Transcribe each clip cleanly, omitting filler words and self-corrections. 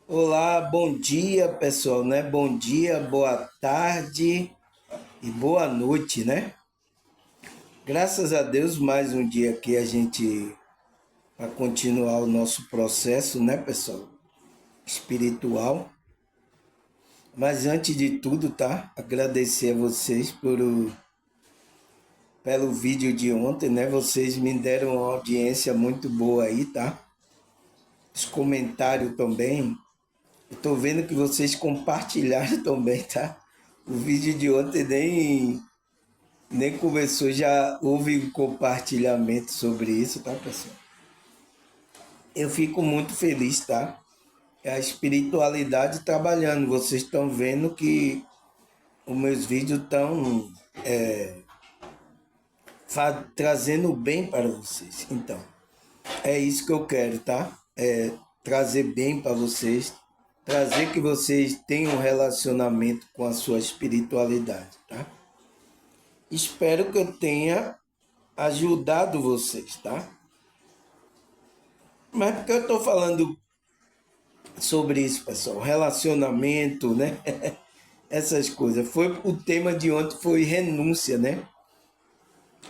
Olá, bom dia, pessoal, né? Bom dia, boa tarde e boa noite, né? Graças a Deus, mais um dia aqui a gente vai continuar o nosso processo, né, pessoal? Espiritual. Mas antes de tudo, tá? Agradecer a vocês pelo vídeo de ontem, né? Vocês me deram uma audiência muito boa aí, tá? Os comentários também. Eu tô vendo que vocês compartilharam também, tá? O vídeo de ontem nem começou, já houve um compartilhamento sobre isso, tá, pessoal? Eu fico muito feliz, tá? É a espiritualidade trabalhando. Vocês estão vendo que os meus vídeos estão trazendo bem para vocês. Então, é isso que eu quero, tá? É trazer bem para vocês, trazer que vocês tenham um relacionamento com a sua espiritualidade, tá? Espero que eu tenha ajudado vocês, tá? Mas por que eu estou falando sobre isso, pessoal? Relacionamento, né? Essas coisas. Foi o tema de ontem foi renúncia, né?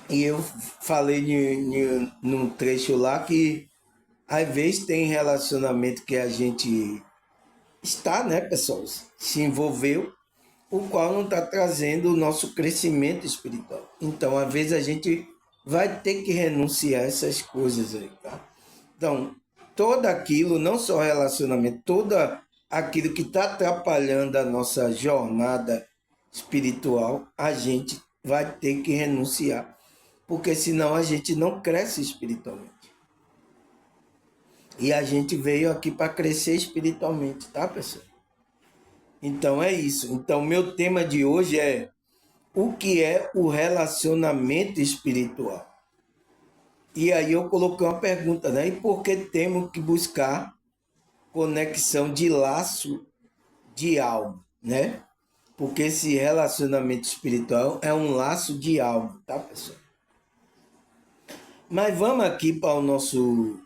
E eu falei num trecho lá que às vezes tem relacionamento que a gente está, né, pessoal? Se envolveu, o qual não está trazendo o nosso crescimento espiritual. Então, às vezes a gente vai ter que renunciar a essas coisas aí, tá? Então, todo aquilo, não só relacionamento, todo aquilo que está atrapalhando a nossa jornada espiritual, a gente vai ter que renunciar, porque senão a gente não cresce espiritualmente. E a gente veio aqui para crescer espiritualmente, tá, pessoal? Então é isso. Então, meu tema de hoje é o que é o relacionamento espiritual. E aí eu coloquei uma pergunta, né? E por que temos que buscar conexão de laço de alma, né? Porque esse relacionamento espiritual é um laço de alma, tá, pessoal? Mas vamos aqui para o nosso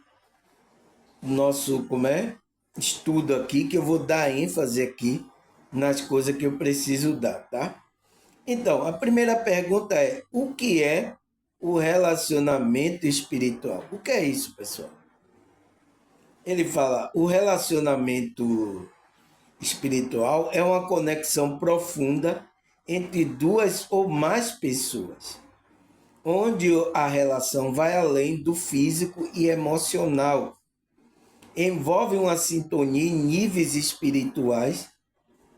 como é? Estudo aqui, que eu vou dar ênfase aqui nas coisas que eu preciso dar, tá? Então, a primeira pergunta é: o que é o relacionamento espiritual? O que é isso, pessoal? Ele fala: o relacionamento espiritual é uma conexão profunda entre duas ou mais pessoas, onde a relação vai além do físico e emocional. Envolve uma sintonia em níveis espirituais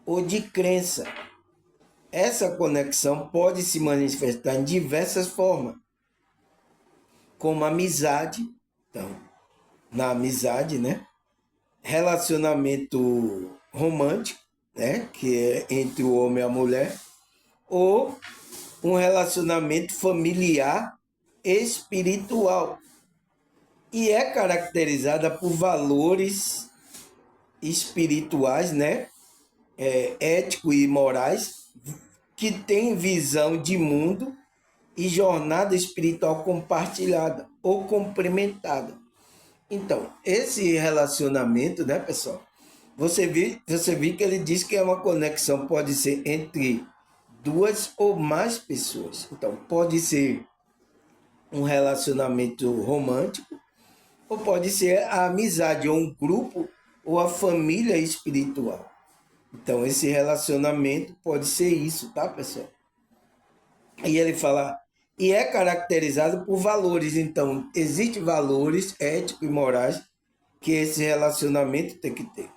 ou de crença. Essa conexão pode se manifestar em diversas formas, como amizade, então, na amizade, né? Relacionamento romântico, né? Que é entre o homem e a mulher, ou um relacionamento familiar espiritual. E é caracterizada por valores espirituais, né? Éticos e morais, que têm visão de mundo e jornada espiritual compartilhada ou complementada. Então, esse relacionamento, né, pessoal? Você viu que ele diz que é uma conexão, pode ser entre duas ou mais pessoas. Então, pode ser um relacionamento romântico, ou pode ser a amizade, ou um grupo, ou a família espiritual. Então, esse relacionamento pode ser isso, tá, pessoal? E ele fala, e é caracterizado por valores. Então, existem valores éticos e morais que esse relacionamento tem que ter.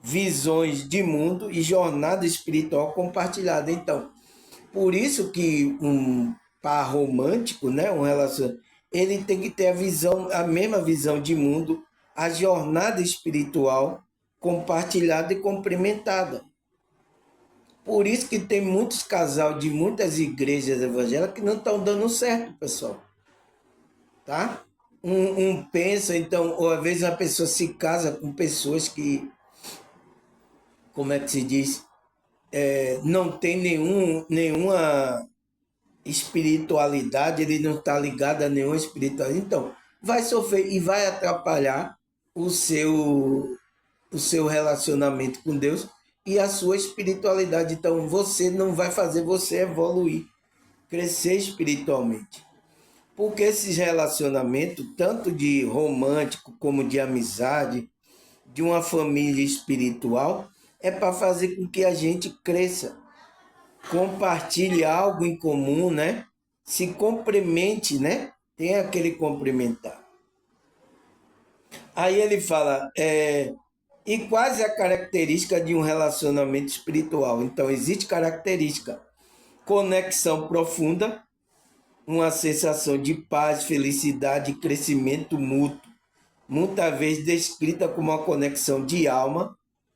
Visões de mundo e jornada espiritual compartilhada. Então, por isso que um par romântico, né, um relacionamento, ele tem que ter a mesma visão de mundo, a jornada espiritual compartilhada e complementada. Por isso que tem muitos casais de muitas igrejas evangélicas que não estão dando certo, pessoal. Tá? Um pensa, então, ou às vezes a pessoa se casa com pessoas que, como é que se diz, não tem nenhuma espiritualidade, ele não está ligado a nenhuma espiritualidade. Então, vai sofrer e vai atrapalhar o seu o seu relacionamento com Deus e a sua espiritualidade. Então, você não vai fazer você evoluir, crescer espiritualmente. Porque esses relacionamentos, tanto de romântico como de amizade, de uma família espiritual, é para fazer com que a gente cresça, compartilhe algo em comum, né? Se complemente, né? Tem aquele complementar. Aí ele fala, e quais é a característica de um relacionamento espiritual? Então, existe característica: conexão profunda, uma sensação de paz, felicidade e crescimento mútuo, muitas vezes descrita como uma conexão de alma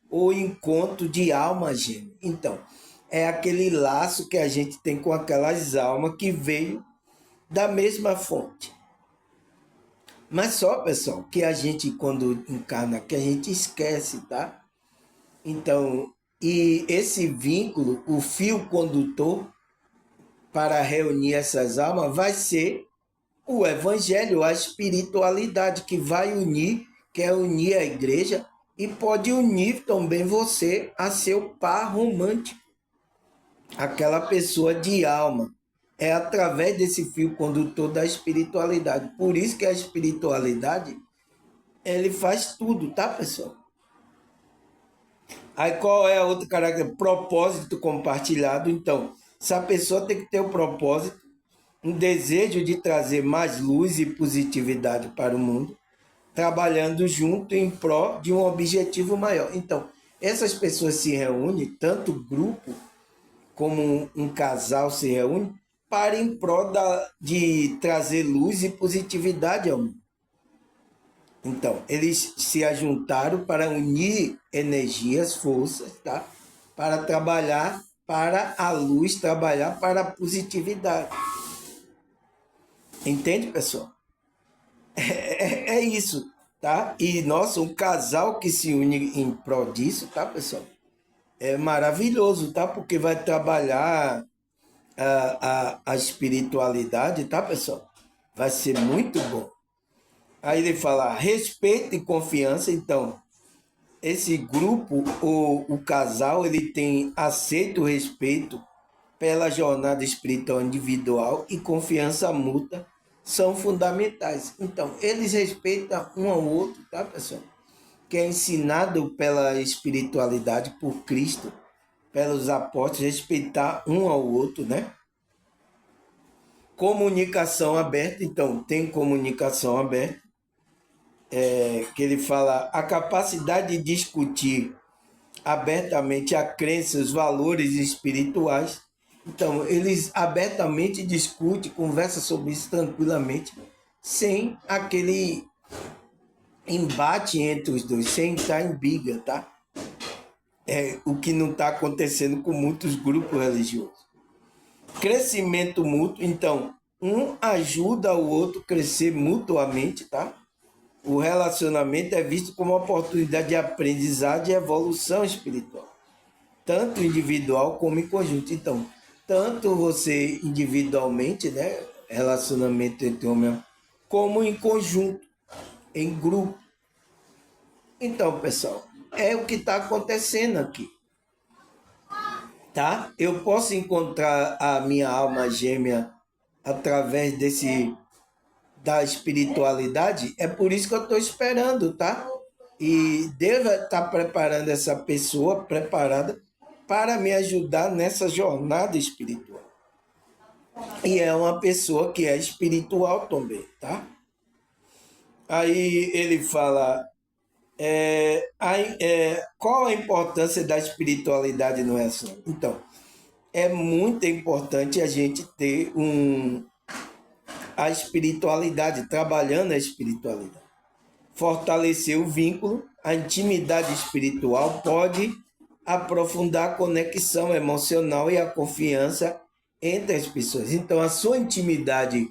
ou encontro de alma gêmea. Então, é aquele laço que a gente tem com aquelas almas que veio da mesma fonte. Mas só, pessoal, que a gente, quando encarna, que a gente esquece, tá? Então, e esse vínculo, o fio condutor para reunir essas almas vai ser o evangelho, a espiritualidade que vai unir, quer unir a igreja e pode unir também você a seu par romântico, aquela pessoa de alma. É através desse fio condutor da espiritualidade. Por isso que a espiritualidade, ele faz tudo, tá, pessoal? Aí qual é a outra característica? Propósito compartilhado. Então, essa pessoa tem que ter o propósito, um desejo de trazer mais luz e positividade para o mundo, trabalhando junto em prol de um objetivo maior. Então, essas pessoas se reúnem, tanto grupo como um casal se reúne, para em prol de trazer luz e positividade ao mundo. Então, eles se ajuntaram para unir energias, forças, tá? Para trabalhar para a luz, trabalhar para a positividade. Entende, pessoal? É isso, tá? E, nossa, um casal que se une em prol disso, tá, pessoal? É maravilhoso, tá? Porque vai trabalhar a espiritualidade, tá, pessoal? Vai ser muito bom. Aí ele fala respeito e confiança. Então, esse grupo, ou o casal, ele tem aceito o respeito pela jornada espiritual individual e confiança mútua são fundamentais. Então, eles respeitam um ao outro, tá, pessoal? Que é ensinado pela espiritualidade, por Cristo, pelos apóstolos, respeitar um ao outro, né? Comunicação aberta, então, tem comunicação aberta, que ele fala a capacidade de discutir abertamente a crença, os valores espirituais. Então, eles abertamente discutem, conversam sobre isso tranquilamente, sem aquele embate entre os dois, sem estar em briga, tá? É o que não está acontecendo com muitos grupos religiosos. Crescimento mútuo, então, um ajuda o outro a crescer mutuamente, tá? O relacionamento é visto como uma oportunidade de aprendizado e evolução espiritual, tanto individual como em conjunto. Então, tanto você individualmente, né, relacionamento entre homem, como em conjunto, em grupo. Então, pessoal, é o que está acontecendo aqui, tá? Eu posso encontrar a minha alma gêmea através da espiritualidade, é por isso que eu estou esperando, tá? E Deus está preparando essa pessoa preparada para me ajudar nessa jornada espiritual. E é uma pessoa que é espiritual também, tá? Aí ele fala, qual a importância da espiritualidade no relacionamento? Então, é muito importante a gente ter a espiritualidade, trabalhando a espiritualidade. Fortalecer o vínculo, a intimidade espiritual pode aprofundar a conexão emocional e a confiança entre as pessoas. Então, a sua intimidade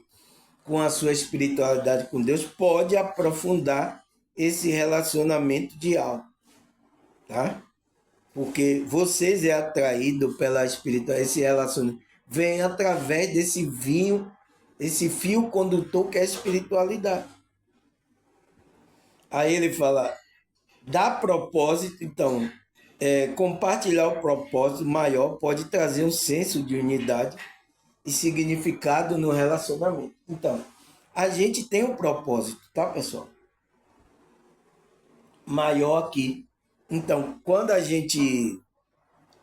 com a sua espiritualidade com Deus pode aprofundar esse relacionamento de alma, tá? Porque vocês é atraído pela espiritualidade, esse relacionamento vem através desse vinho, esse fio condutor que é a espiritualidade. Aí ele fala, dá propósito. Então, compartilhar o propósito maior pode trazer um senso de unidade e significado no relacionamento. Então, a gente tem um propósito, tá, pessoal? Maior aqui. Então, quando a gente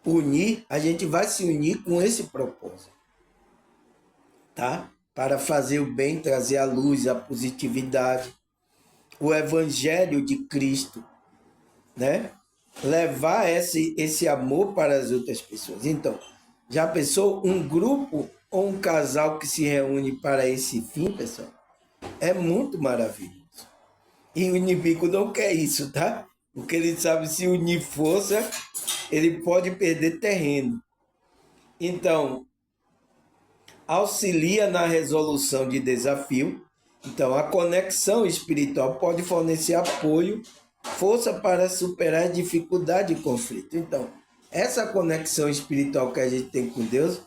unir, a gente vai se unir com esse propósito, tá? Para fazer o bem, trazer a luz, a positividade, o evangelho de Cristo, né? Levar esse amor para as outras pessoas. Então, já pensou um grupo ou um casal que se reúne para esse fim, pessoal? É muito maravilhoso. E o inimigo não quer isso, tá? Porque ele sabe, se unir força, ele pode perder terreno. Então, auxilia na resolução de desafio. Então, a conexão espiritual pode fornecer apoio, força para superar dificuldade e conflito. Então, essa conexão espiritual que a gente tem com Deus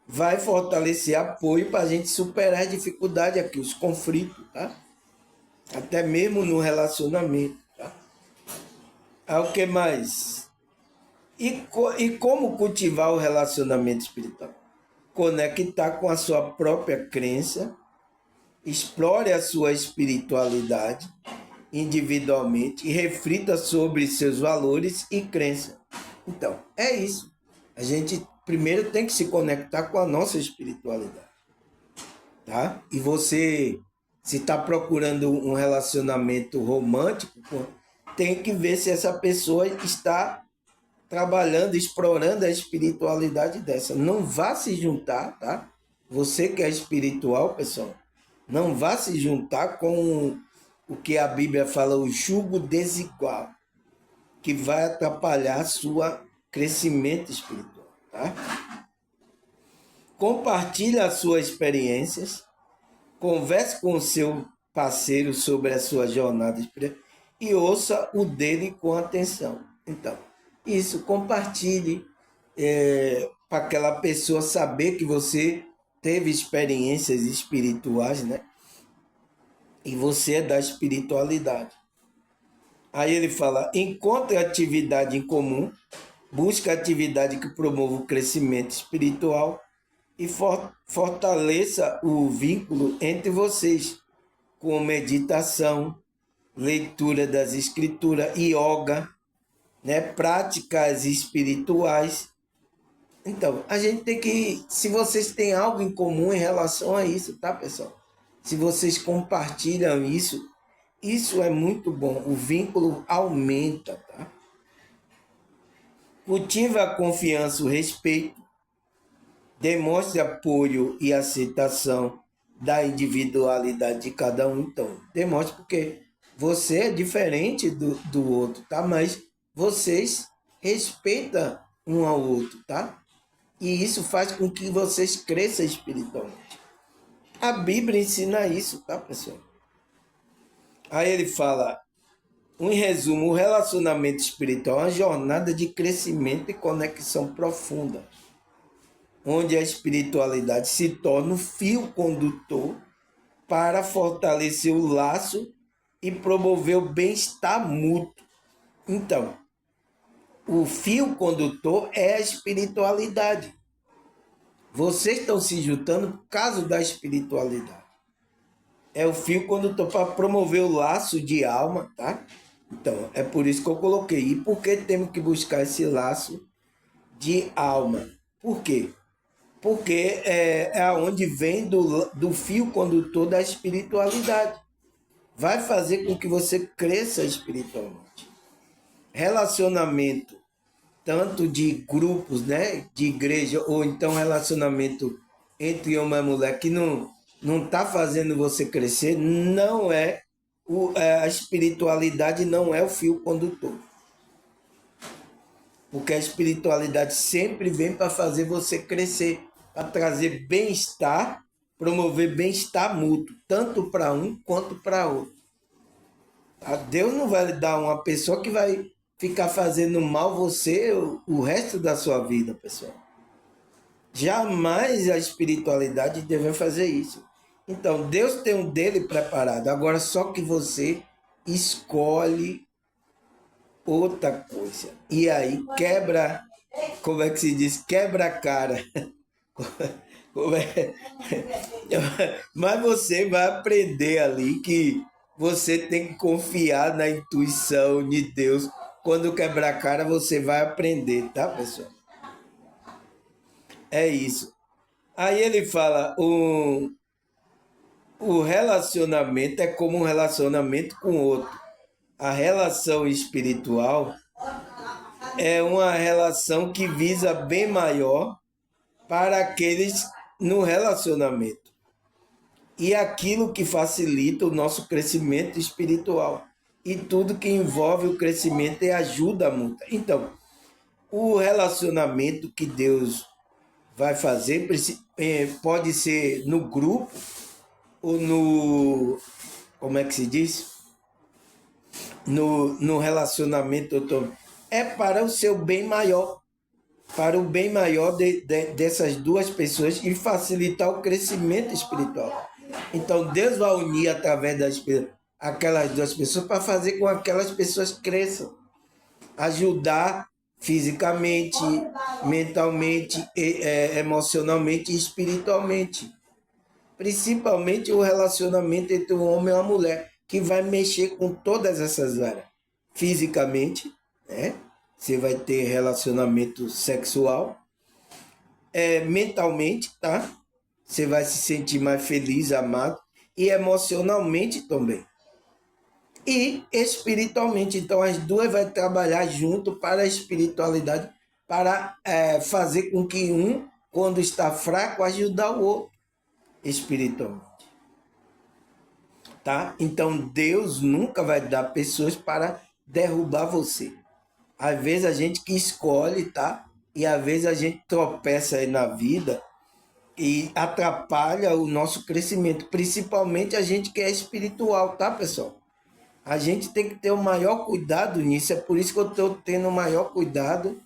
vai fortalecer apoio para a gente superar a dificuldade aqui, os conflitos, tá? Até mesmo no relacionamento, tá? O que mais? E como cultivar o relacionamento espiritual? Conectar com a sua própria crença, explore a sua espiritualidade individualmente e reflita sobre seus valores e crenças. Então, é isso. A gente primeiro tem que se conectar com a nossa espiritualidade, tá? E você, se está procurando um relacionamento romântico, tem que ver se essa pessoa está trabalhando, explorando a espiritualidade dessa. Não vá se juntar, tá? Você que é espiritual, pessoal, não vá se juntar com o que a Bíblia fala, o jugo desigual, que vai atrapalhar seu crescimento espiritual, tá? Compartilhe as suas experiências, converse com o seu parceiro sobre a sua jornada espiritual e ouça o dele com atenção. Então, isso, compartilhe para aquela pessoa saber que você teve experiências espirituais, né? E você é da espiritualidade. Aí ele fala: encontre atividade em comum, busque atividade que promova o crescimento espiritual e fortaleça o vínculo entre vocês, com meditação, leitura das escrituras, yoga, né, práticas espirituais. Então, a gente tem que, se vocês têm algo em comum em relação a isso, tá, pessoal? Se vocês compartilham isso, isso é muito bom. O vínculo aumenta, tá? Cultive a confiança, o respeito, demonstre apoio e aceitação da individualidade de cada um. Então, demonstre porque você é diferente do outro, tá? Mas vocês respeitam um ao outro, tá? E isso faz com que vocês cresçam espiritualmente. A Bíblia ensina isso, tá, pessoal? Aí ele fala, em resumo, o relacionamento espiritual é uma jornada de crescimento e conexão profunda, onde a espiritualidade se torna o fio condutor para fortalecer o laço e promover o bem-estar mútuo. Então, o fio condutor é a espiritualidade. Vocês estão se juntando por causa da espiritualidade. É o fio condutor para promover o laço de alma, tá? Então, é por isso que eu coloquei. E por que temos que buscar esse laço de alma? Por quê? Porque é onde vem do fio condutor da espiritualidade. Vai fazer com que você cresça espiritualmente. Relacionamento, tanto de grupos, né, de igreja, ou então relacionamento entre homem e mulher, que não está fazendo você crescer, não é, a espiritualidade não é o fio condutor. Porque a espiritualidade sempre vem para fazer você crescer, para trazer bem-estar, promover bem-estar mútuo, tanto para um quanto para outro. Deus não vai dar uma pessoa que vai ficar fazendo mal você o resto da sua vida, pessoal. Jamais a espiritualidade deve fazer isso. Então, Deus tem um dele preparado. Agora, só que você escolhe outra coisa. E aí quebra, como é que se diz? Quebra a cara. Como é? Mas você vai aprender ali que você tem que confiar na intuição de Deus. Quando quebrar a cara, você vai aprender, tá, pessoal? É isso. Aí ele fala, o relacionamento é como um relacionamento com outro. A relação espiritual é uma relação que visa bem maior para aqueles no relacionamento. E aquilo que facilita o nosso crescimento espiritual. E tudo que envolve o crescimento e ajuda muito. Então, o relacionamento que Deus vai fazer pode ser no grupo ou no, como é que se diz? No relacionamento. É para o seu bem maior, para o bem maior dessas duas pessoas e facilitar o crescimento espiritual. Então Deus vai unir através aquelas duas pessoas para fazer com que aquelas pessoas cresçam, ajudar fisicamente, mentalmente, emocionalmente e espiritualmente. Principalmente o relacionamento entre um homem e uma mulher, que vai mexer com todas essas áreas. Fisicamente, né? Você vai ter relacionamento sexual. Mentalmente, tá? Você vai se sentir mais feliz, amado. E emocionalmente também. E espiritualmente. Então, as duas vão trabalhar junto para a espiritualidade, para fazer com que um, quando está fraco, ajudar o outro espiritualmente. Tá? Então Deus nunca vai dar pessoas para derrubar você. Às vezes a gente que escolhe, tá? E às vezes a gente tropeça aí na vida e atrapalha o nosso crescimento, principalmente a gente que é espiritual, tá, pessoal? A gente tem que ter o maior cuidado nisso, é por isso que eu estou tendo o maior cuidado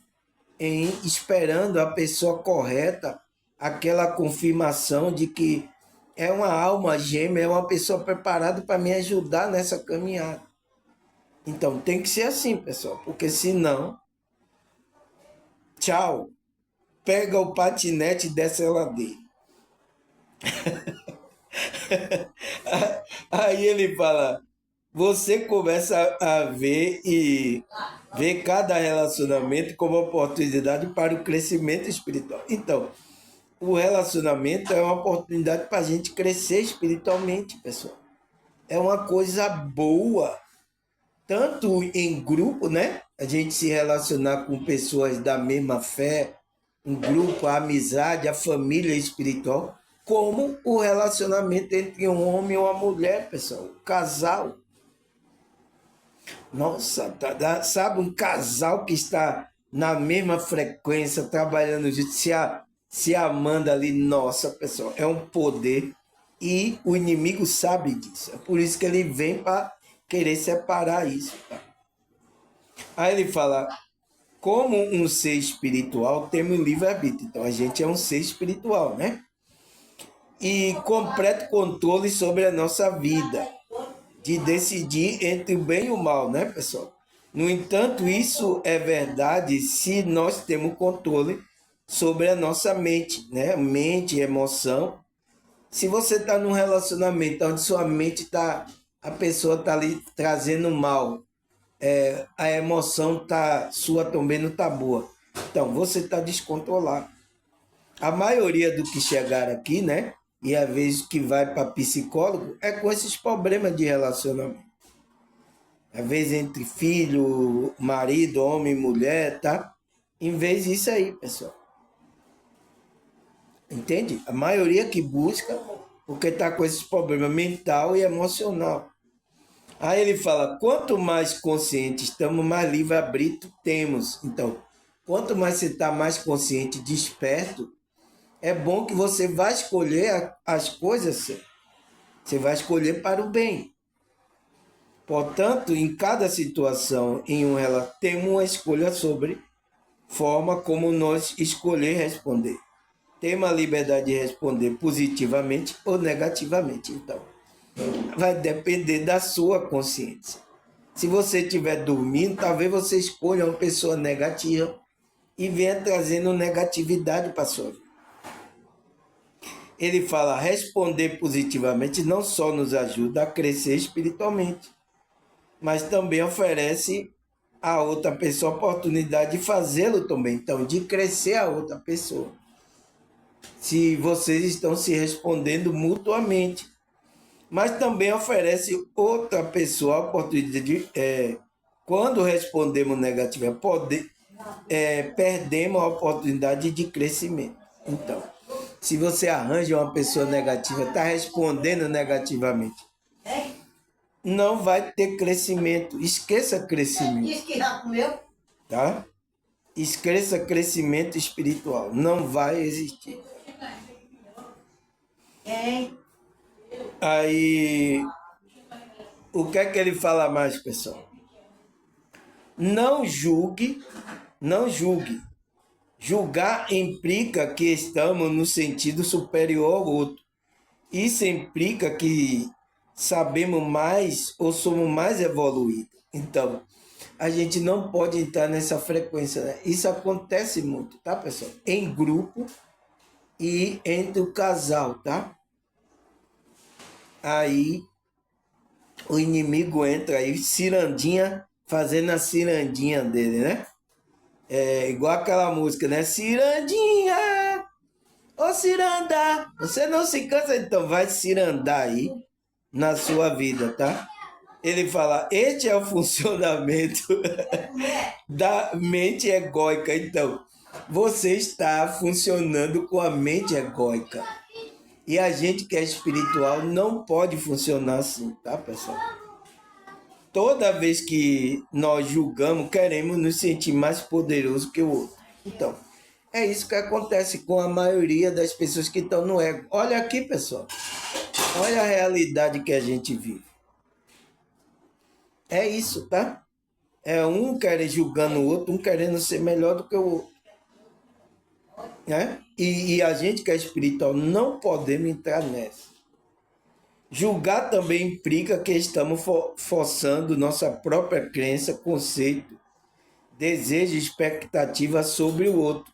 em esperando a pessoa correta, aquela confirmação de que é uma alma gêmea, é uma pessoa preparada para me ajudar nessa caminhada. Então tem que ser assim, pessoal, porque senão, tchau, pega o patinete e desce a ladeira. Aí ele fala, você começa a ver e ver cada relacionamento como oportunidade para o crescimento espiritual. Então, o relacionamento é uma oportunidade para a gente crescer espiritualmente, pessoal. É uma coisa boa, tanto em grupo, né? A gente se relacionar com pessoas da mesma fé, um grupo, a amizade, a família espiritual, como o relacionamento entre um homem e uma mulher, pessoal, um casal. Nossa, sabe, um casal que está na mesma frequência, trabalhando junto, se amando ali, nossa, pessoal, é um poder e o inimigo sabe disso. É por isso que ele vem para querer separar isso. Tá? Aí ele fala, como um ser espiritual, temos livre-arbítrio. Então a gente é um ser espiritual, né? E completo controle sobre a nossa vida, de decidir entre o bem e o mal, né, pessoal? No entanto, isso é verdade se nós temos controle sobre a nossa mente, né? Mente, emoção. Se você está num relacionamento onde sua mente está, a pessoa está ali trazendo mal, a emoção sua também não está boa. Então, você está descontrolado. A maioria do que chegaram aqui, né? E às vezes que vai para psicólogo, é com esses problemas de relacionamento. Às vezes entre filho, marido, homem, mulher, tá? Em vez disso aí, pessoal. Entende? A maioria que busca, porque está com esses problemas mental e emocional. Aí ele fala, quanto mais consciente estamos, mais livre-arbítrio temos. Então, quanto mais você está mais consciente, desperto, é bom que você vai escolher as coisas certas. Você vai escolher para o bem. Portanto, em cada situação, temos uma escolha sobre forma como nós escolher responder. Temos a liberdade de responder positivamente ou negativamente. Então, vai depender da sua consciência. Se você estiver dormindo, talvez você escolha uma pessoa negativa e venha trazendo negatividade para a sua vida. Ele fala, responder positivamente não só nos ajuda a crescer espiritualmente, mas também oferece a outra pessoa a oportunidade de fazê-lo também, então de crescer a outra pessoa. Se vocês estão se respondendo mutuamente, mas também oferece outra pessoa a oportunidade de, quando respondemos negativamente, perdemos a oportunidade de crescimento. Então, se você arranja uma pessoa negativa, está respondendo negativamente, não vai ter crescimento. Esqueça crescimento. Tá? Esqueça crescimento espiritual. Não vai existir. Aí, o que é que ele fala mais, pessoal? Não julgue, não julgue. Julgar implica que estamos no sentido superior ao outro. Isso implica que sabemos mais ou somos mais evoluídos. Então, a gente não pode entrar nessa frequência, né? Isso acontece muito, tá, pessoal? Em grupo e entre o casal, tá? Aí o inimigo entra aí, cirandinha, fazendo a cirandinha dele, né? É igual aquela música, né? Cirandinha, ô ciranda, você não se cansa, então vai cirandar aí na sua vida, tá? Ele fala, este é o funcionamento da mente egóica. Então, você está funcionando com a mente egóica. E a gente que é espiritual não pode funcionar assim, tá, pessoal? Toda vez que nós julgamos, queremos nos sentir mais poderosos que o outro. Então, é isso que acontece com a maioria das pessoas que estão no ego. Olha aqui, pessoal. Olha a realidade que a gente vive. É isso, tá? É um querendo julgando o outro, um querendo ser melhor do que o outro. Né? E a gente que é espiritual não podemos entrar nessa. Julgar também implica que estamos forçando nossa própria crença, conceito, desejo e expectativa sobre o outro.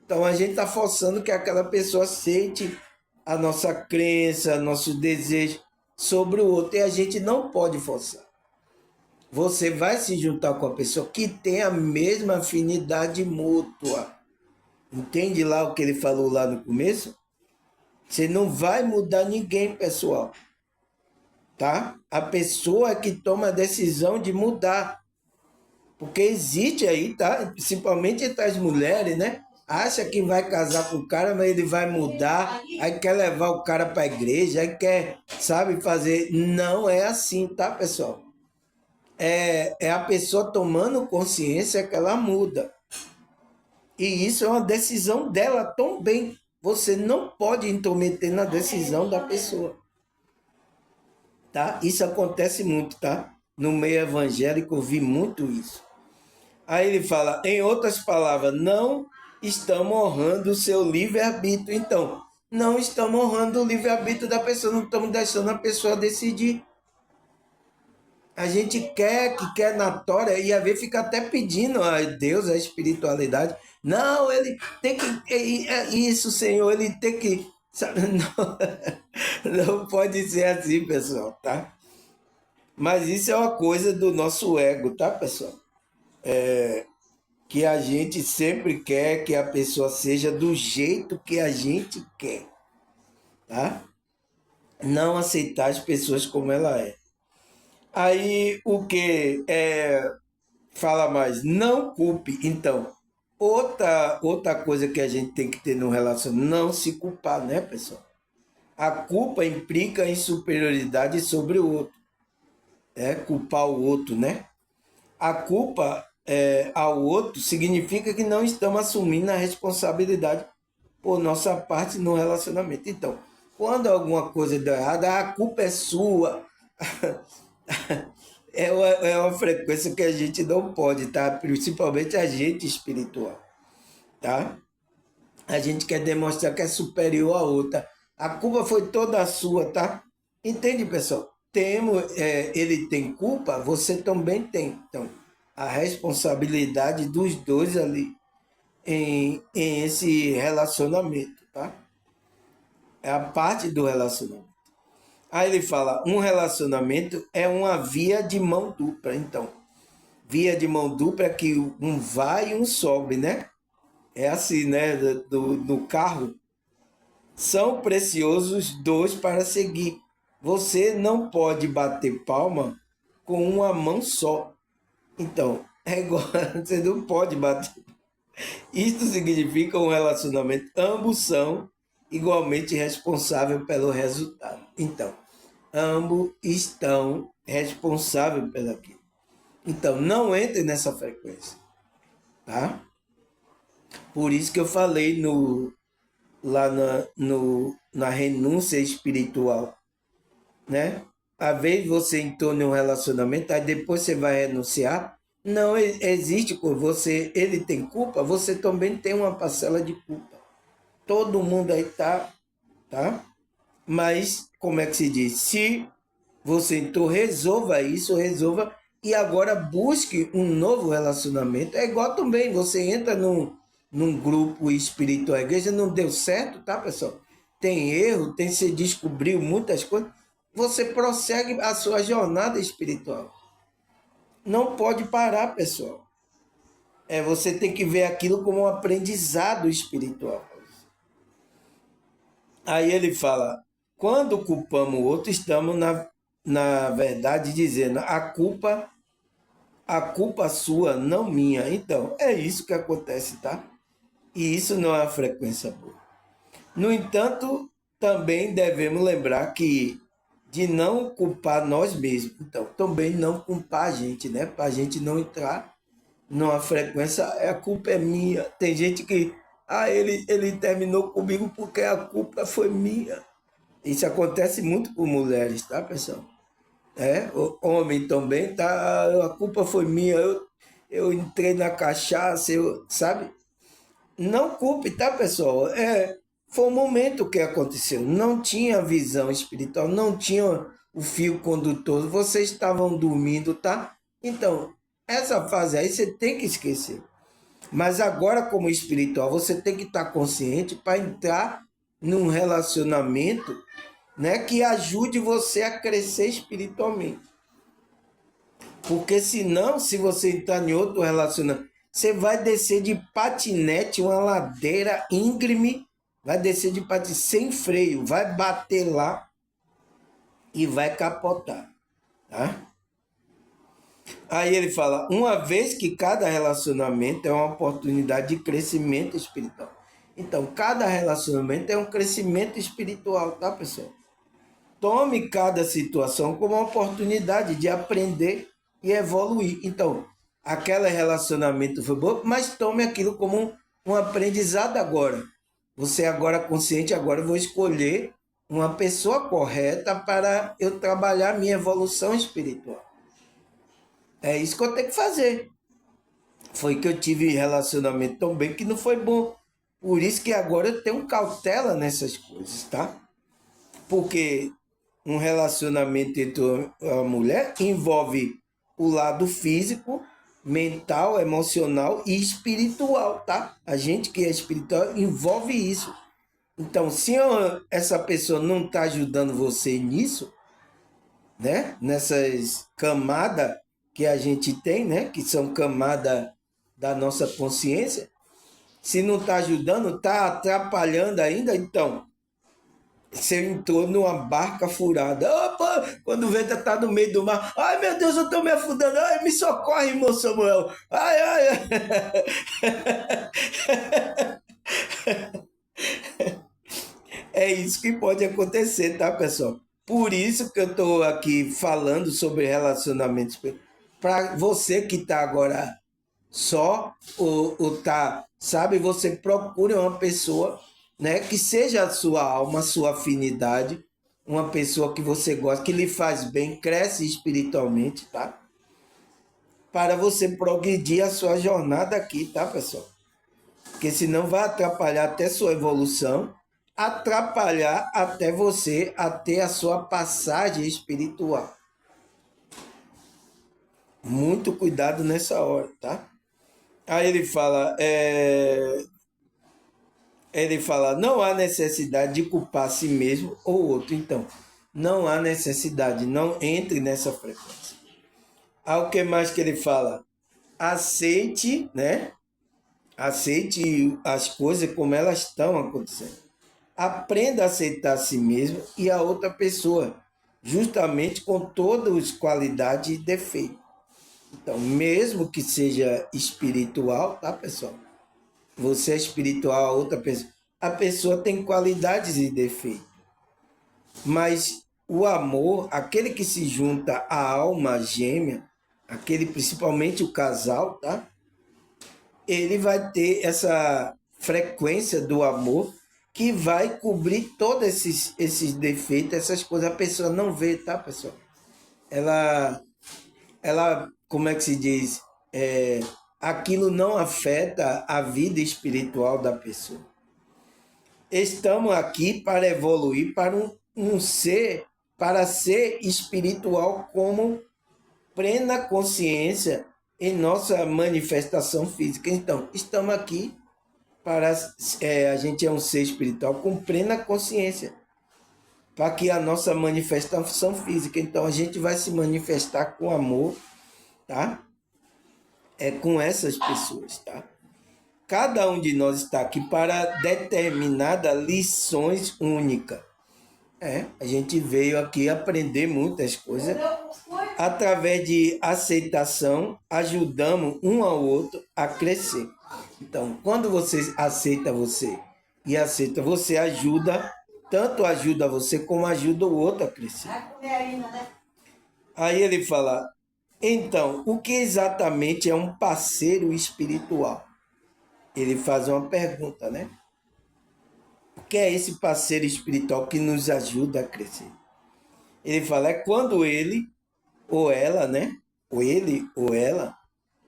Então a gente está forçando que aquela pessoa aceite a nossa crença, nosso desejo sobre o outro. E a gente não pode forçar. Você vai se juntar com a pessoa que tem a mesma afinidade mútua. Entende lá o que ele falou lá no começo? Você não vai mudar ninguém, pessoal. Tá? A pessoa é que toma a decisão de mudar. Porque existe aí, tá? Principalmente entre as mulheres, né? Acha que vai casar com o cara, mas ele vai mudar, aí quer levar o cara para a igreja, aí quer, sabe, fazer. Não é assim, tá, pessoal? É a pessoa tomando consciência que ela muda. E isso é uma decisão dela também. Você não pode intrometer na decisão da pessoa. Tá? Isso acontece muito, tá? No meio evangélico eu vi muito isso. Aí ele fala, em outras palavras, não estamos honrando o seu livre-arbítrio. Então, não estamos honrando o livre-arbítrio da pessoa, não estamos deixando a pessoa decidir. A gente quer na tora, e às vezes fica até pedindo a Deus, a espiritualidade. Não, ele tem que. Isso, Senhor, ele tem que. Sabe? Não, não pode ser assim, pessoal, tá? Mas isso é uma coisa do nosso ego, tá, pessoal? Que a gente sempre quer que a pessoa seja do jeito que a gente quer, tá? Não aceitar as pessoas como ela é. Aí o que fala mais? Não culpe. Então, outra coisa que a gente tem que ter no relacionamento, não se culpar, né, pessoal? A culpa implica em superioridade sobre o outro. Culpar o outro, né? A culpa ao outro significa que não estamos assumindo a responsabilidade por nossa parte no relacionamento. Então, quando alguma coisa deu errada, a culpa é sua. É uma frequência que a gente não pode, tá? Principalmente a gente espiritual, tá? A gente quer demonstrar que é superior a outra. A culpa foi toda sua, tá? Entende, pessoal? ele tem culpa, você também tem. Então, a responsabilidade dos dois ali em esse relacionamento, tá? É a parte do relacionamento. Aí ele fala, um relacionamento é uma via de mão dupla. Então, via de mão dupla é que um vai e um sobe, né? É assim, né? Do carro. São preciosos dois para seguir. Você não pode bater palma com uma mão só. Então, é igual, você não pode bater. Isto significa um relacionamento. Ambos são igualmente responsáveis pelo resultado. Então, ambos estão responsáveis pelo aquilo. Então, não entre nessa frequência, tá? Por isso que eu falei lá na renúncia espiritual, né? Às vezes você entrou em um relacionamento, aí depois você vai renunciar. Não existe com você, ele tem culpa, você também tem uma parcela de culpa. Todo mundo aí tá? Mas, como é que se diz? Se você então resolva isso, resolva e agora busque um novo relacionamento. É igual também, você entra num grupo espiritual, a igreja não deu certo, tá, pessoal? Tem erro, você descobriu muitas coisas. Você prossegue a sua jornada espiritual. Não pode parar, pessoal. Você tem que ver aquilo como um aprendizado espiritual. Aí ele fala, quando culpamos o outro, estamos na verdade dizendo a culpa sua, não minha. Então, é isso que acontece, tá? E isso não é uma frequência boa. No entanto, também devemos lembrar que de não culpar nós mesmos. Então, também não culpar a gente, né? Para a gente não entrar numa frequência, a culpa é minha. Tem gente que, ele terminou comigo porque a culpa foi minha. Isso acontece muito com mulheres, tá, pessoal? O homem também, tá? A culpa foi minha, eu entrei na cachaça, sabe? Não culpe, tá, pessoal? Foi um momento que aconteceu. Não tinha visão espiritual, não tinha o fio condutor, vocês estavam dormindo, tá? Então, essa fase aí você tem que esquecer. Mas agora, como espiritual, você tem que estar consciente para entrar num relacionamento, né, que ajude você a crescer espiritualmente. Porque senão, se você entrar em outro relacionamento, você vai descer de patinete, uma ladeira íngreme, vai descer de patinete sem freio, vai bater lá e vai capotar, tá? Aí ele fala, uma vez que cada relacionamento é uma oportunidade de crescimento espiritual. Então, cada relacionamento é um crescimento espiritual, tá, pessoal? Tome cada situação como uma oportunidade de aprender e evoluir. Então, aquele relacionamento foi bom, mas tome aquilo como um aprendizado agora. Você agora consciente, agora eu vou escolher uma pessoa correta para eu trabalhar minha evolução espiritual. É isso que eu tenho que fazer. Foi que eu tive relacionamento tão bem que não foi bom. Por isso que agora eu tenho cautela nessas coisas, tá? Porque um relacionamento entre a mulher envolve o lado físico, mental, emocional e espiritual, tá? A gente que é espiritual envolve isso. Então, se essa pessoa não está ajudando você nisso, né? Nessas camadas que a gente tem, né? Que são camadas da nossa consciência, se não está ajudando, está atrapalhando ainda, então você entrou numa barca furada. Opa, quando o vento está no meio do mar. Ai, meu Deus, eu estou me afundando. Ai, me socorre, irmão Samuel. Ai, ai, ai. É isso que pode acontecer, tá, pessoal? Por isso que eu estou aqui falando sobre relacionamentos. Para você que está agora só ou tá, sabe, você procure uma pessoa, né, que seja a sua alma, a sua afinidade, uma pessoa que você gosta, que lhe faz bem, cresce espiritualmente, tá? Para você progredir a sua jornada aqui, tá, pessoal? Porque senão vai atrapalhar até sua evolução atrapalhar até você a ter a sua passagem espiritual. Muito cuidado nessa hora, tá? Aí ele fala, não há necessidade de culpar a si mesmo ou outro. Então, não há necessidade, não entre nessa frequência. Aí o que mais que ele fala? Aceite, né? Aceite as coisas como elas estão acontecendo. Aprenda a aceitar a si mesmo e a outra pessoa, justamente com todas as qualidades e defeitos. Então, mesmo que seja espiritual, tá, pessoal? Você é espiritual, a outra pessoa. A pessoa tem qualidades e defeitos. Mas o amor, aquele que se junta à alma gêmea, aquele principalmente o casal, tá? Ele vai ter essa frequência do amor que vai cobrir todos esses defeitos, essas coisas. A pessoa não vê, tá, pessoal? Ela, como é que se diz? Aquilo não afeta a vida espiritual da pessoa. Estamos aqui para evoluir para um ser, para ser espiritual como plena consciência em nossa manifestação física. Então, estamos aqui para... a gente é um ser espiritual com plena consciência, para que a nossa manifestação física. Então, a gente vai se manifestar com amor, tá? Com essas pessoas, tá? Cada um de nós está aqui para determinadas lições únicas. A gente veio aqui aprender muitas coisas. Através de aceitação, ajudamos um ao outro a crescer. Então, quando você aceita você e aceita, você ajuda, tanto ajuda você como ajuda o outro a crescer. Aí ele fala, então, o que exatamente é um parceiro espiritual? Ele faz uma pergunta, né? O que é esse parceiro espiritual que nos ajuda a crescer? Ele fala, é quando ele ou ela, né? Ou ele ou ela,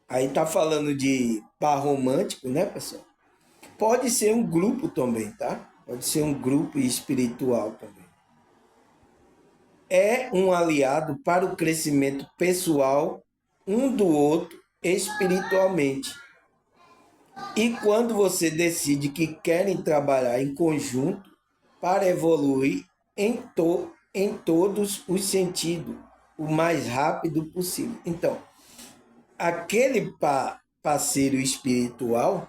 aí tá falando de par romântico, né, pessoal? Pode ser um grupo também, tá? Pode ser um grupo espiritual também. É um aliado para o crescimento pessoal um do outro espiritualmente. E quando você decide que querem trabalhar em conjunto para evoluir em todos os sentidos, o mais rápido possível. Então, aquele parceiro espiritual,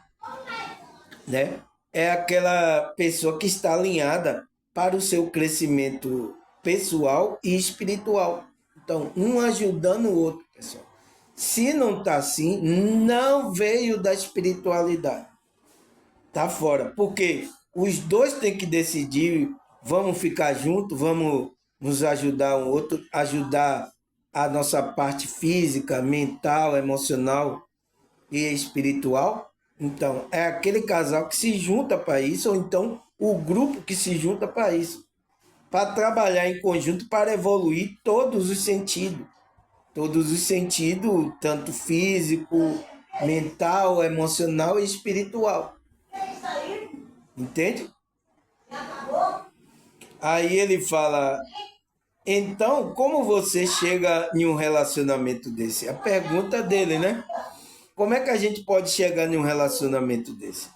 né, é aquela pessoa que está alinhada para o seu crescimento pessoal e espiritual. Então, um ajudando o outro, pessoal. Se não está assim, não veio da espiritualidade. Tá fora. Porque os dois têm que decidir, vamos ficar juntos, vamos nos ajudar um outro, ajudar a nossa parte física, mental, emocional e espiritual. Então, é aquele casal que se junta para isso, ou então o grupo que se junta para isso, para trabalhar em conjunto para evoluir todos os sentidos, tanto físico, mental, emocional e espiritual. Entende? Aí ele fala, então, como você chega em um relacionamento desse? A pergunta dele, né? Como é que a gente pode chegar em um relacionamento desse?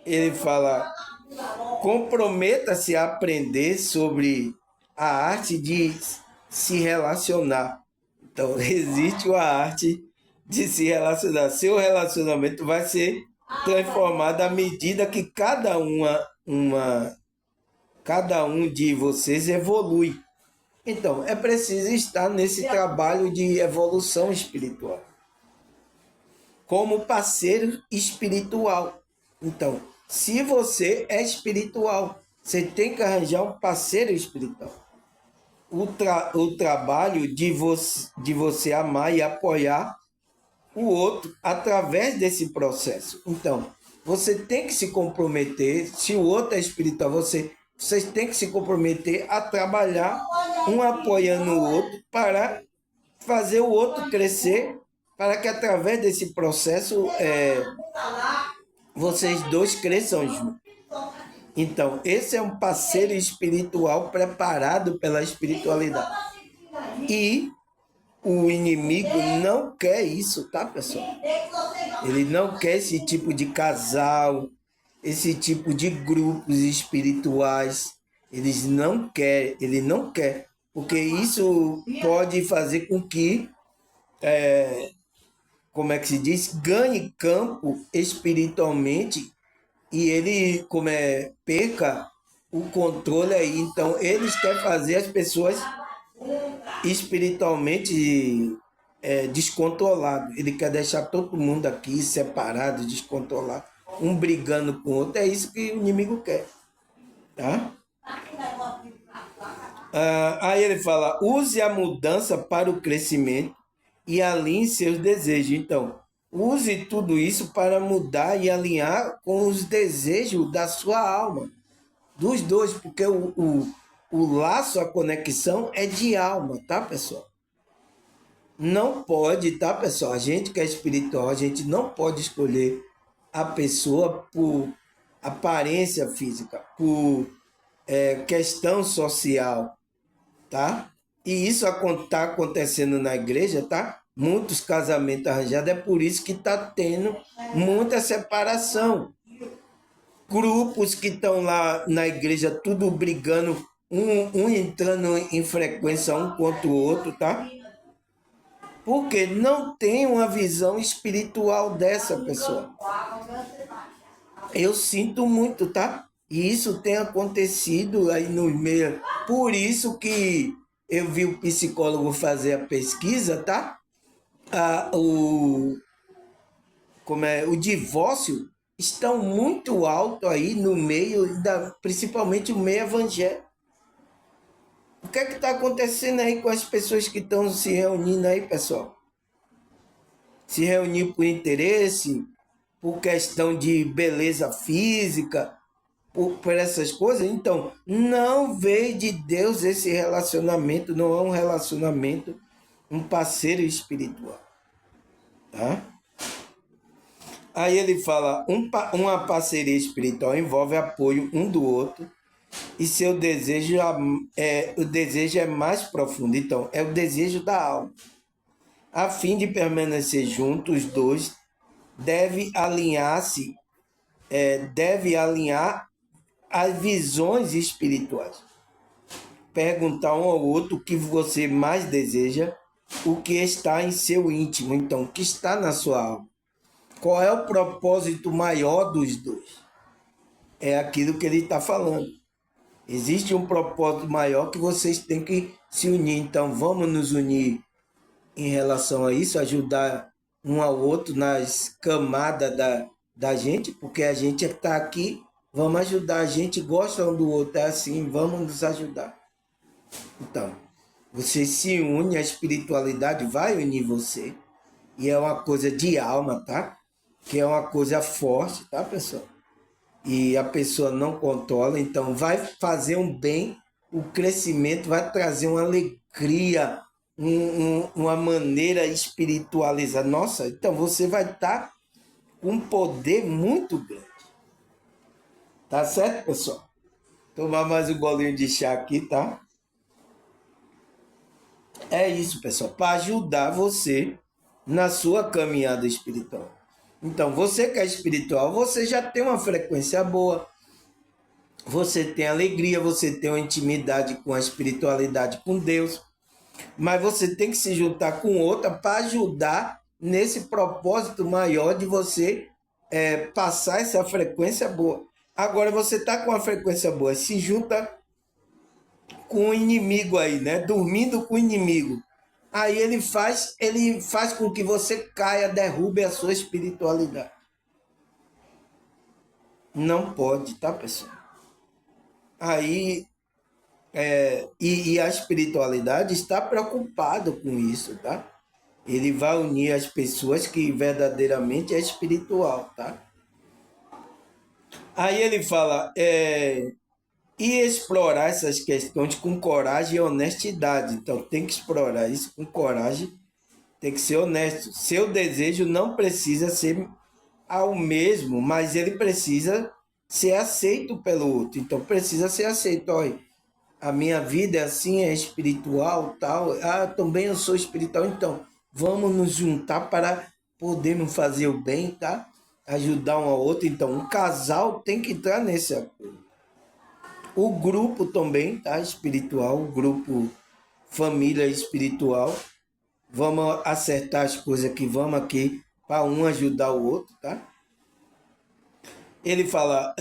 Ele fala, comprometa-se a aprender sobre a arte de se relacionar. Então, existe a arte de se relacionar. Seu relacionamento vai ser transformado à medida que cada um de vocês evolui. Então, é preciso estar nesse trabalho de evolução espiritual. Como parceiro espiritual. Então, se você é espiritual, você tem que arranjar um parceiro espiritual. O trabalho de você amar e apoiar o outro através desse processo. Então, você tem que se comprometer, se o outro é espiritual, vocês têm que se comprometer a trabalhar um apoiando o outro para fazer o outro crescer, para que através desse processo vocês dois cresçam juntos. Então, esse é um parceiro espiritual preparado pela espiritualidade. E o inimigo não quer isso, tá, pessoal? Ele não quer esse tipo de casal, esse tipo de grupos espirituais. Ele não quer, porque isso pode fazer com que, como é que se diz, ganhe campo espiritualmente e ele perca o controle aí. Então, eles querem fazer as pessoas espiritualmente descontrolado. Ele quer deixar todo mundo aqui separado, descontrolado, um brigando com o outro. É isso que o inimigo quer. Tá? Aí ele fala: use a mudança para o crescimento e alinhe seus desejos. Então, use tudo isso para mudar e alinhar com os desejos da sua alma, dos dois, porque o laço, a conexão é de alma, tá, pessoal? Não pode, tá, pessoal? A gente que é espiritual, a gente não pode escolher a pessoa por aparência física, por questão social, tá? E isso está acontecendo na igreja, tá? Muitos casamentos arranjados, é por isso que está tendo muita separação. Grupos que estão lá na igreja, tudo brigando, um entrando em frequência um contra o outro, tá? Porque não tem uma visão espiritual dessa pessoa. Eu sinto muito, tá? E isso tem acontecido aí no meio. Por isso que eu vi o psicólogo fazer a pesquisa, tá? O divórcio estão muito alto aí no meio, principalmente o meio evangélico. O que é que está acontecendo aí com as pessoas que estão se reunindo aí, pessoal? Se reunir por interesse, por questão de beleza física, por essas coisas. Então, não veio de Deus esse relacionamento, não é um relacionamento, um parceiro espiritual. Tá? Aí ele fala, uma parceria espiritual envolve apoio um do outro e seu desejo o desejo é mais profundo. Então, é o desejo da alma. A fim de permanecer juntos, os dois deve alinhar as visões espirituais. Perguntar um ao outro o que você mais deseja, o que está em seu íntimo, então, o que está na sua alma. Qual é o propósito maior dos dois? É aquilo que ele está falando. Existe um propósito maior que vocês têm que se unir. Então, vamos nos unir em relação a isso, ajudar um ao outro nas camadas da gente, porque a gente está aqui, vamos ajudar, a gente gosta um do outro, é assim, vamos nos ajudar. Então, você se une, a espiritualidade vai unir você, e é uma coisa de alma, tá? Que é uma coisa forte, tá, pessoal? E a pessoa não controla, então vai fazer um bem, o crescimento vai trazer uma alegria, uma maneira espiritualizada. Nossa, então você vai estar com um poder muito grande. Tá certo, pessoal? Tomar mais um golinho de chá aqui, tá? É isso, pessoal, para ajudar você na sua caminhada espiritual. Então, você que é espiritual, você já tem uma frequência boa, você tem alegria, você tem uma intimidade com a espiritualidade, com Deus, mas você tem que se juntar com outra para ajudar nesse propósito maior de você passar essa frequência boa. Agora você está com uma frequência boa, se junta com o inimigo aí, né? Dormindo com o inimigo. Aí ele faz com que você caia, derrube a sua espiritualidade. Não pode, tá, pessoal? Aí e a espiritualidade está preocupado com isso, tá? Ele vai unir as pessoas que verdadeiramente é espiritual, tá? Aí ele fala, e explorar essas questões com coragem e honestidade. Então, tem que explorar isso com coragem, tem que ser honesto. Seu desejo não precisa ser ao mesmo, mas ele precisa ser aceito pelo outro. Então precisa ser aceito. Olha, a minha vida é assim, é espiritual, tal. Ah, também eu sou espiritual, então vamos nos juntar para podermos fazer o bem, tá? Ajudar um ao outro. Então, um casal tem que entrar nesse acordo. O grupo também, tá? Espiritual, o grupo família espiritual. Vamos acertar as coisas que vamos aqui para um ajudar o outro, tá? Ele fala,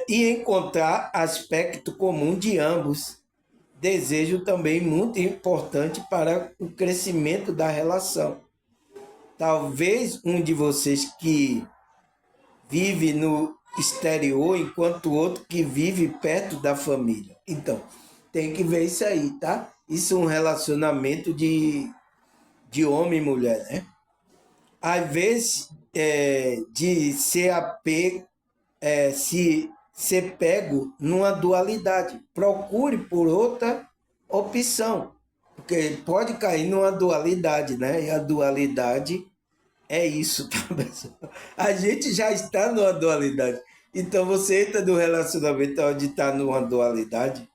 e encontrar aspecto comum de ambos. Desejo também muito importante para o crescimento da relação. Talvez um de vocês que vive no exterior, enquanto o outro que vive perto da família. Então, tem que ver isso aí, tá? Isso é um relacionamento de homem e mulher, né? Às vezes, de ser apego, se ser pego numa dualidade. Procure por outra opção, porque pode cair numa dualidade, né? E a dualidade é isso, tá, pessoal? A gente já está numa dualidade. Então você entra no relacionamento onde está numa dualidade,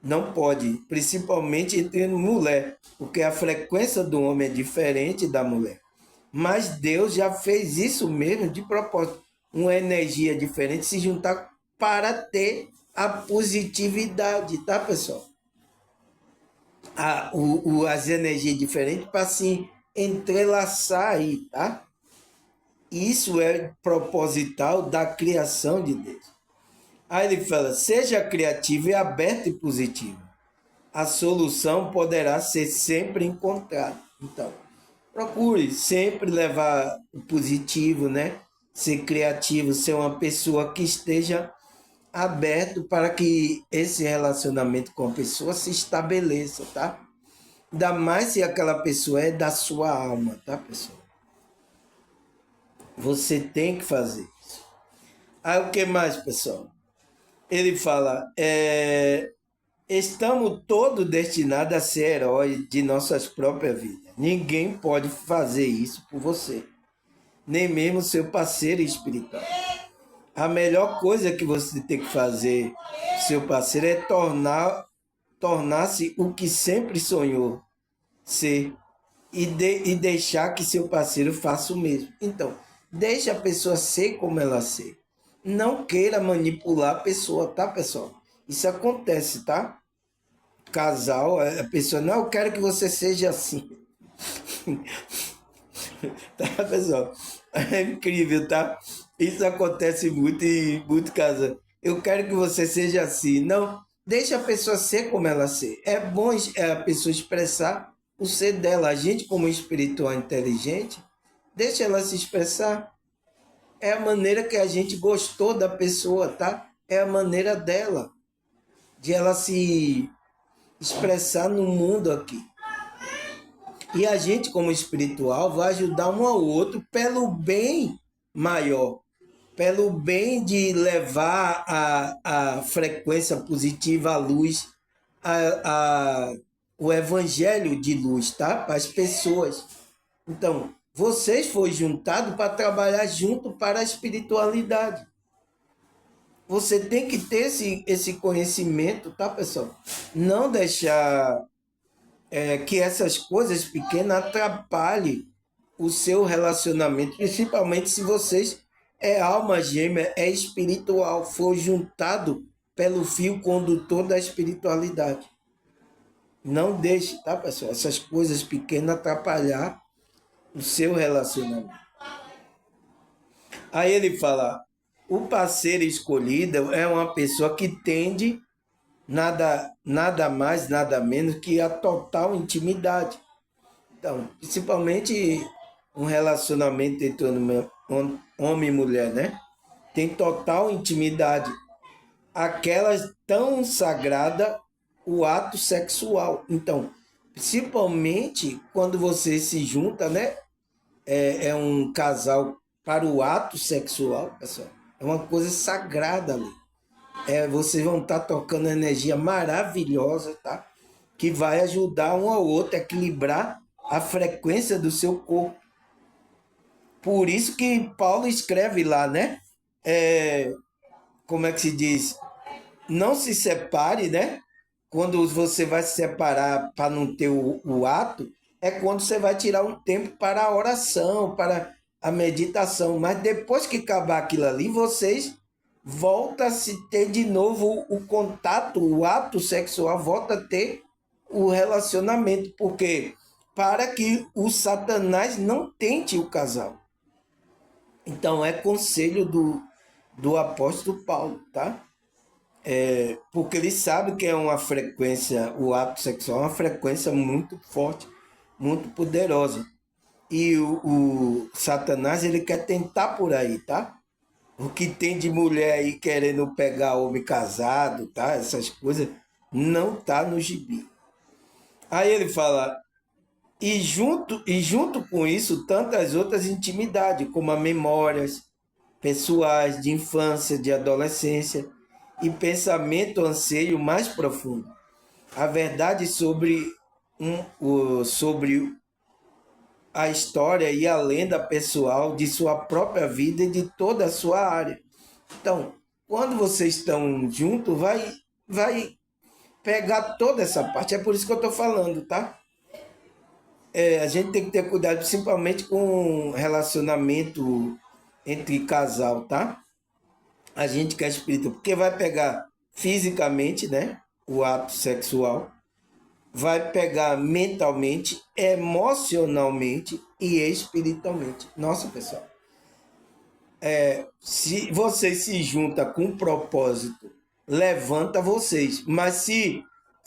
não pode, principalmente entre mulher, porque a frequência do homem é diferente da mulher. Mas Deus já fez isso mesmo de propósito, uma energia diferente se juntar para ter a positividade, tá, pessoal? As energias diferentes para se entrelaçar aí, tá? Isso é proposital da criação de Deus. Aí ele fala, seja criativo e aberto e positivo. A solução poderá ser sempre encontrada. Então, procure sempre levar o positivo, né? Ser criativo, ser uma pessoa que esteja aberto para que esse relacionamento com a pessoa se estabeleça, tá? Ainda mais se aquela pessoa é da sua alma, tá, pessoal? Você tem que fazer isso. Aí o que mais, pessoal? Ele fala, estamos todos destinados a ser heróis de nossas próprias vidas. Ninguém pode fazer isso por você, nem mesmo seu parceiro espiritual. A melhor coisa que você tem que fazer, seu parceiro, é tornar-se o que sempre sonhou ser e deixar que seu parceiro faça o mesmo. Então, deixe a pessoa ser como ela ser. Não queira manipular a pessoa, tá, pessoal? Isso acontece, tá? Casal, a pessoa, não, eu quero que você seja assim. Tá, pessoal? É incrível, tá? Isso acontece muito em muito casal. Eu quero que você seja assim. Não, deixa a pessoa ser como ela ser. É bom a pessoa expressar o ser dela. A gente, como espiritual inteligente, deixa ela se expressar. É a maneira que a gente gostou da pessoa, tá? É a maneira dela, de ela se expressar no mundo aqui. E a gente, como espiritual, vai ajudar um ao outro pelo bem maior, pelo bem de levar a frequência positiva, a luz, o evangelho de luz, tá? Para as pessoas. Então, vocês foram juntados para trabalhar junto para a espiritualidade. Você tem que ter esse conhecimento, tá, pessoal? Não deixar que essas coisas pequenas atrapalhem o seu relacionamento, principalmente se vocês alma gêmea, é espiritual, foi juntado pelo fio condutor da espiritualidade. Não deixe, tá, pessoal? Essas coisas pequenas atrapalhar o seu relacionamento. Aí ele fala, o parceiro escolhido é uma pessoa que tende nada mais, nada menos que a total intimidade. Então, principalmente um relacionamento entre homem e mulher, né? Tem total intimidade. Aquelas tão sagrada o ato sexual. Então, principalmente quando você se junta, né? É um casal para o ato sexual, pessoal. É uma coisa sagrada ali. Vocês vão estar tocando energia maravilhosa, tá? Que vai ajudar um ao outro a equilibrar a frequência do seu corpo. Por isso que Paulo escreve lá, né? como é que se diz? Não se separe, né? Quando você vai se separar para não ter o ato, é quando você vai tirar um tempo para a oração, para a meditação. Mas depois que acabar aquilo ali, vocês voltam a se ter de novo o contato, o ato sexual, volta a ter o relacionamento. Porque para que o Satanás não tente o casal. Então é conselho do apóstolo Paulo, tá? Porque ele sabe que é uma frequência, o ato sexual é uma frequência muito forte, muito poderosa. E o Satanás, ele quer tentar por aí, tá? O que tem de mulher aí querendo pegar homem casado, tá? Essas coisas, não tá no gibi. Aí ele fala, e junto com isso, tantas outras intimidades, como as memórias pessoais de infância, de adolescência, e pensamento anseio mais profundo. A verdade sobre a história e a lenda pessoal de sua própria vida e de toda a sua área. Então, quando vocês estão juntos, vai pegar toda essa parte. É por isso que eu estou falando, tá? A gente tem que ter cuidado, principalmente com relacionamento entre casal, tá? A gente que é espírita, porque vai pegar fisicamente, né? O ato sexual, vai pegar mentalmente, emocionalmente e espiritualmente. Nossa, pessoal, se vocês se juntam com um propósito, levanta vocês. Mas se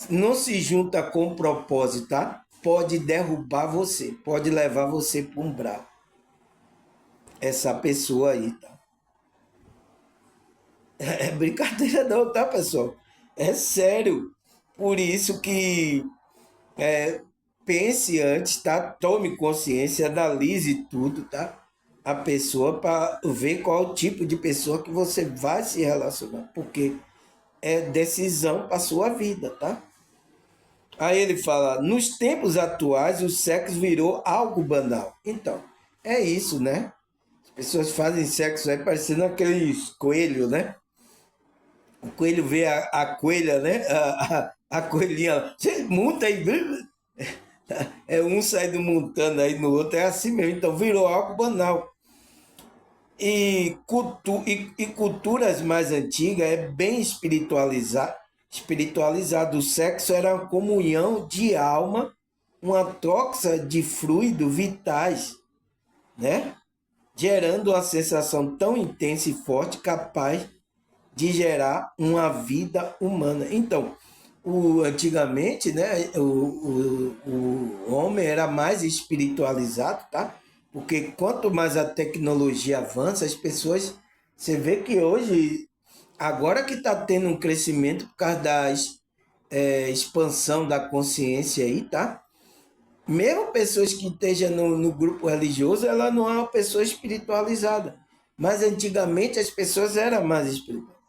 não se junta com um propósito, tá? Pode derrubar você, pode levar você para um bravo. Essa pessoa aí, tá? É brincadeira não, tá, pessoal? É sério. Por isso que pense antes, tá? Tome consciência, analise tudo, tá? A pessoa para ver qual o tipo de pessoa que você vai se relacionar, porque é decisão para sua vida, tá? Aí ele fala: nos tempos atuais o sexo virou algo banal. Então, é isso, né? As pessoas fazem sexo aí parecendo aqueles coelhos, né? O coelho vê a coelha, né? A coelhinha. Você monta aí. É um saindo montando aí no outro. É assim mesmo. Então virou algo banal. E culturas mais antigas é bem espiritualizado. O sexo era uma comunhão de alma, uma troca de fluidos vitais, né? Gerando uma sensação tão intensa e forte, capaz de gerar uma vida humana. Então, antigamente, né, o homem era mais espiritualizado, tá? Porque quanto mais a tecnologia avança, as pessoas. Você vê que hoje, agora que está tendo um crescimento por causa da expansão da consciência aí, tá? Mesmo pessoas que estejam no grupo religioso, ela não é uma pessoa espiritualizada. Mas antigamente as pessoas eram mais espiritualizadas.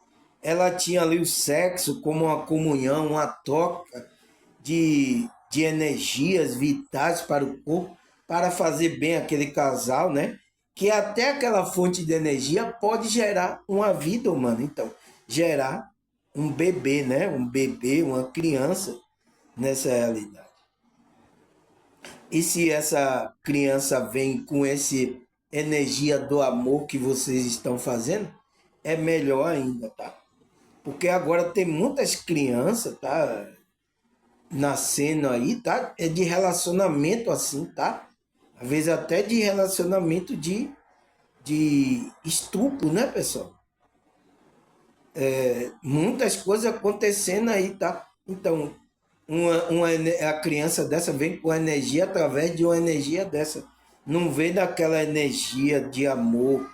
Ela tinha ali o sexo como uma comunhão, uma troca de energias vitais para o corpo, para fazer bem aquele casal, né? Que até aquela fonte de energia pode gerar uma vida humana. Então, gerar um bebê, né? Um bebê, uma criança nessa realidade. E se essa criança vem com essa energia do amor que vocês estão fazendo, é melhor ainda, tá? Porque agora tem muitas crianças, tá? Nascendo aí, tá? É de relacionamento assim, tá? Às vezes até de relacionamento de estupro, né, pessoal? Muitas coisas acontecendo aí, tá? Então, a criança dessa vem com energia através de uma energia dessa. Não vem daquela energia de amor,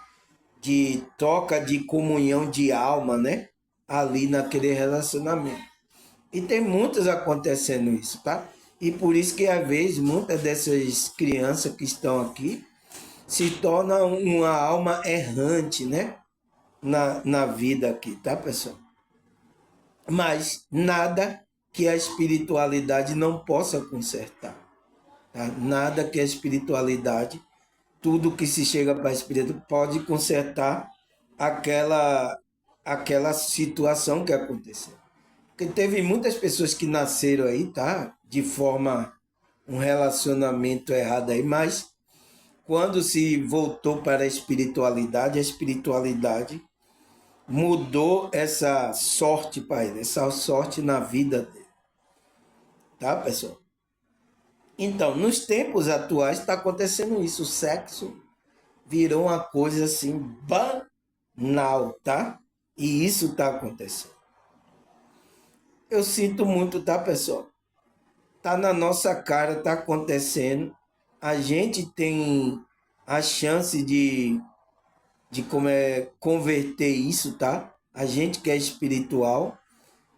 de troca, de comunhão de alma, né? Ali naquele relacionamento. E tem muitas acontecendo isso, tá? E por isso que às vezes muitas dessas crianças que estão aqui se tornam uma alma errante, né? Na vida aqui, tá, pessoal? Mas nada que a espiritualidade não possa consertar, tá? Nada que a espiritualidade, tudo que se chega para a espiritualidade pode consertar aquela aquela situação que aconteceu. Porque teve muitas pessoas que nasceram aí, tá? De forma, um relacionamento errado aí, mas quando se voltou para a espiritualidade mudou essa sorte para ele, essa sorte na vida dele. Tá, pessoal? Então, nos tempos atuais está acontecendo isso. O sexo virou uma coisa assim banal, tá? E isso está acontecendo. Eu sinto muito, tá, pessoal? Tá na nossa cara, tá acontecendo. A gente tem a chance de como converter isso, tá? A gente que é espiritual.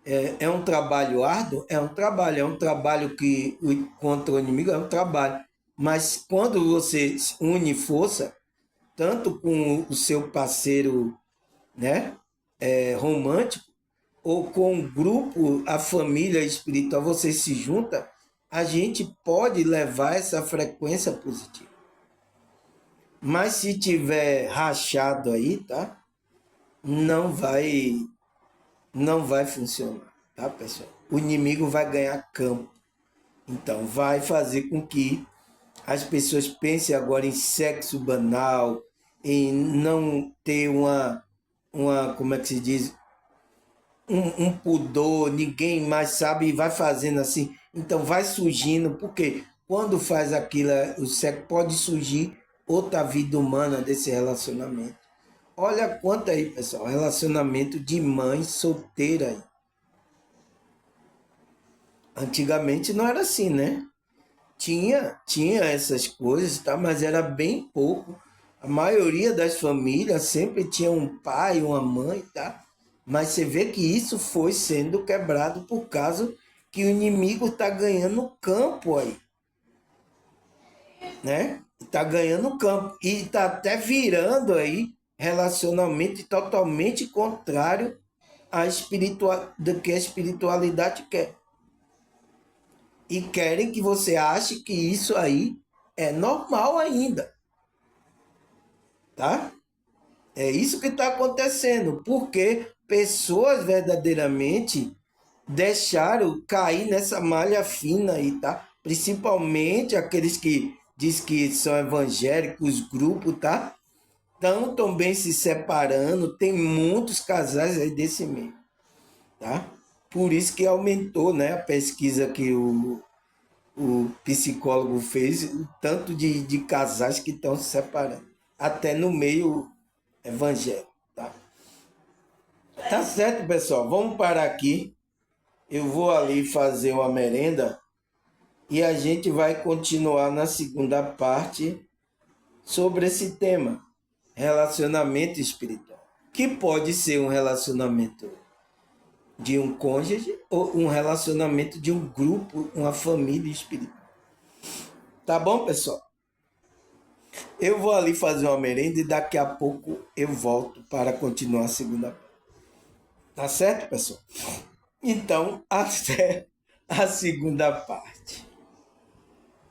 É um trabalho árduo? É um trabalho que contra o inimigo é um trabalho. Mas quando você une força, tanto com o seu parceiro, né, romântico, ou com o grupo, a família espiritual, você se junta, a gente pode levar essa frequência positiva. Mas se tiver rachado aí, tá? Não vai, não vai funcionar, tá, pessoal? O inimigo vai ganhar campo. Então, vai fazer com que as pessoas pensem agora em sexo banal, em não ter como é que se diz, um pudor, ninguém mais sabe e vai fazendo assim. Então, vai surgindo, porque quando faz aquilo, o sexo pode surgir outra vida humana desse relacionamento. Olha quanto aí, pessoal, relacionamento de mãe solteira aí. Antigamente não era assim, né? Tinha essas coisas, tá? Mas era bem pouco. A maioria das famílias sempre tinha um pai, uma mãe, tá? Mas você vê que isso foi sendo quebrado por causa que o inimigo está ganhando campo aí, né? Está ganhando campo e está até virando aí relacionamento totalmente contrário do que a espiritualidade quer. E querem que você ache que isso aí é normal ainda, tá? É isso que está acontecendo, porque pessoas verdadeiramente deixaram cair nessa malha fina aí, tá? Principalmente aqueles que diz que são evangélicos, grupos, tá? Estão também se separando, tem muitos casais aí desse meio, tá? Por isso que aumentou, né, a pesquisa que o psicólogo fez, o tanto de casais que estão se separando, até no meio evangélico, tá? Tá certo, pessoal, vamos parar aqui. Eu vou ali fazer uma merenda e a gente vai continuar na segunda parte sobre esse tema, relacionamento espiritual, que pode ser um relacionamento de um cônjuge ou um relacionamento de um grupo, uma família espiritual. Tá bom, pessoal? Eu vou ali fazer uma merenda e daqui a pouco eu volto para continuar a segunda parte. Tá certo, pessoal? Então, até a segunda parte.